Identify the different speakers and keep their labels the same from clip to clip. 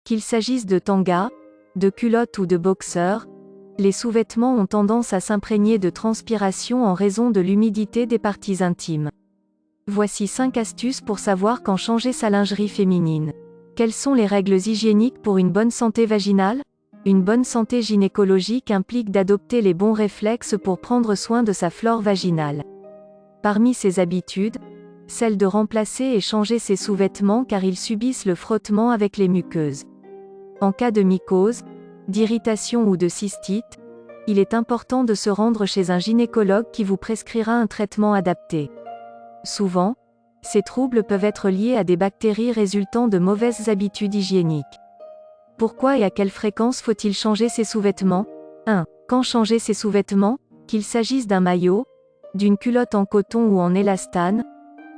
Speaker 1: Qu'il s'agisse de tangas, de culottes ou de boxers, les sous-vêtements ont tendance à s'imprégner de transpiration en raison de l'humidité des parties intimes. Voici 5 astuces pour savoir quand changer sa lingerie féminine. Quelles sont les règles hygiéniques pour une bonne santé vaginale? Une bonne santé gynécologique implique d'adopter les bons réflexes pour prendre soin de sa flore vaginale. Parmi ces habitudes, celle de remplacer et changer ses sous-vêtements car ils subissent le frottement avec les muqueuses. En cas de mycose, d'irritation ou de cystite, il est important de se rendre chez un gynécologue qui vous prescrira un traitement adapté. Souvent, ces troubles peuvent être liés à des bactéries résultant de mauvaises habitudes hygiéniques. Pourquoi et à quelle fréquence faut-il changer ses sous-vêtements? 1. Quand changer ses sous-vêtements, qu'il s'agisse d'un maillot, d'une culotte en coton ou en élastane,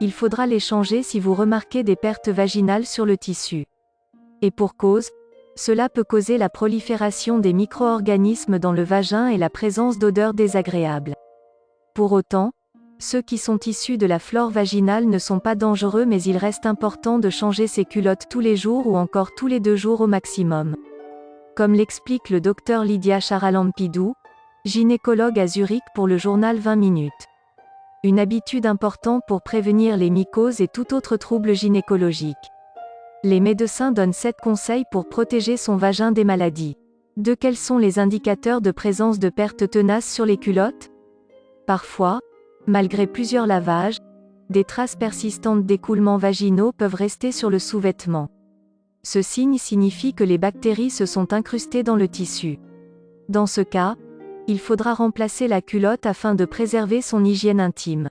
Speaker 1: il faudra les changer si vous remarquez des pertes vaginales sur le tissu. Et pour cause, cela peut causer la prolifération des micro-organismes dans le vagin et la présence d'odeurs désagréables. Pour autant, ceux qui sont issus de la flore vaginale ne sont pas dangereux mais il reste important de changer ses culottes tous les jours ou encore tous les 2 jours au maximum. Comme l'explique le docteur Lydia Charalampidou, gynécologue à Zurich pour le journal 20 minutes. Une habitude importante pour prévenir les mycoses et tout autre trouble gynécologique. Les médecins donnent 7 conseils pour protéger son vagin des maladies. 2. Quels sont les indicateurs de présence de pertes tenaces sur les culottes? Parfois, malgré plusieurs lavages, des traces persistantes d'écoulements vaginaux peuvent rester sur le sous-vêtement. Ce signe signifie que les bactéries se sont incrustées dans le tissu. Dans ce cas, il faudra remplacer la culotte afin de préserver son hygiène intime.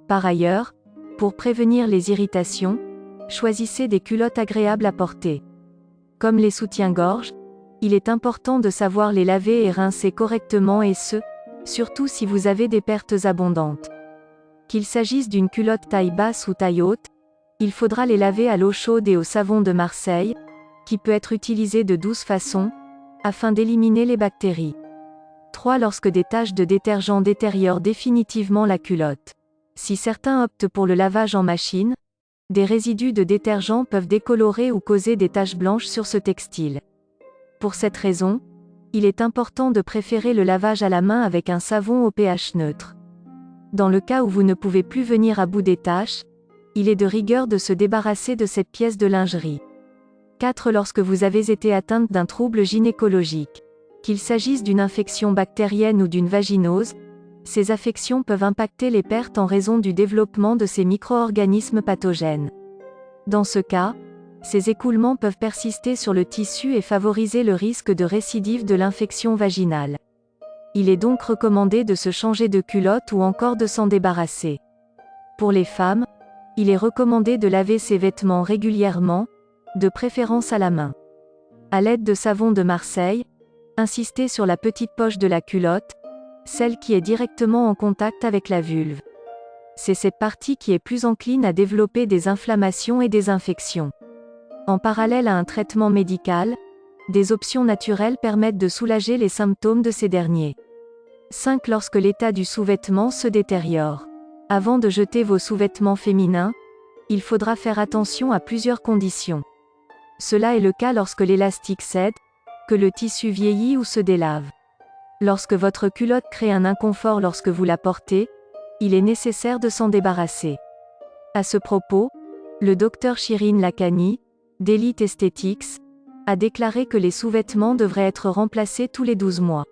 Speaker 1: Par ailleurs, pour prévenir les irritations, choisissez des culottes agréables à porter. Comme les soutiens-gorge, il est important de savoir les laver et rincer correctement et surtout si vous avez des pertes abondantes. Qu'il s'agisse d'une culotte taille basse ou taille haute, il faudra les laver à l'eau chaude et au savon de Marseille, qui peut être utilisé de 12 façons, afin d'éliminer les bactéries. 3. Lorsque des taches de détergent détériorent définitivement la culotte. Si certains optent pour le lavage en machine, des résidus de détergent peuvent décolorer ou causer des taches blanches sur ce textile. Pour cette raison, il est important de préférer le lavage à la main avec un savon au pH neutre. Dans le cas où vous ne pouvez plus venir à bout des taches, il est de rigueur de se débarrasser de cette pièce de lingerie. 4. Lorsque vous avez été atteinte d'un trouble gynécologique. Qu'il s'agisse d'une infection bactérienne ou d'une vaginose, ces affections peuvent impacter les pertes en raison du développement de ces micro-organismes pathogènes. Dans ce cas, ces écoulements peuvent persister sur le tissu et favoriser le risque de récidive de l'infection vaginale. Il est donc recommandé de se changer de culotte ou encore de s'en débarrasser. Pour les femmes, il est recommandé de laver ses vêtements régulièrement, de préférence à la main. À l'aide de savon de Marseille, insistez sur la petite poche de la culotte, celle qui est directement en contact avec la vulve. C'est cette partie qui est plus encline à développer des inflammations et des infections. En parallèle à un traitement médical, des options naturelles permettent de soulager les symptômes de ces derniers. 5. Lorsque l'état du sous-vêtement se détériore. Avant de jeter vos sous-vêtements féminins, il faudra faire attention à plusieurs conditions. Cela est le cas lorsque l'élastique cède, que le tissu vieillit ou se délave. Lorsque votre culotte crée un inconfort lorsque vous la portez, il est nécessaire de s'en débarrasser. À ce propos, le docteur Shirin Lakhani, d'Elite Aesthetics, a déclaré que les sous-vêtements devraient être remplacés tous les 12 mois.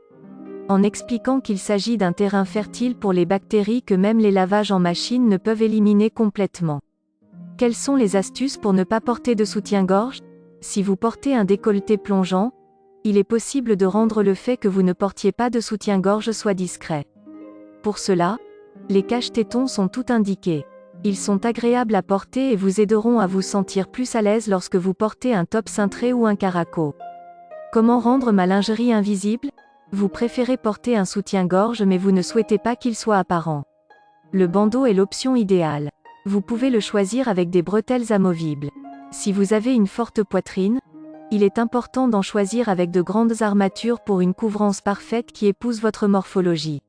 Speaker 1: En expliquant qu'il s'agit d'un terrain fertile pour les bactéries que même les lavages en machine ne peuvent éliminer complètement. Quelles sont les astuces pour ne pas porter de soutien-gorge? Si vous portez un décolleté plongeant, il est possible de rendre le fait que vous ne portiez pas de soutien-gorge soit discret. Pour cela, les cache-tétons sont tout indiqués. Ils sont agréables à porter et vous aideront à vous sentir plus à l'aise lorsque vous portez un top cintré ou un caraco. Comment rendre ma lingerie invisible? Vous préférez porter un soutien-gorge mais vous ne souhaitez pas qu'il soit apparent. Le bandeau est l'option idéale. Vous pouvez le choisir avec des bretelles amovibles. Si vous avez une forte poitrine, il est important d'en choisir avec de grandes armatures pour une couvrance parfaite qui épouse votre morphologie.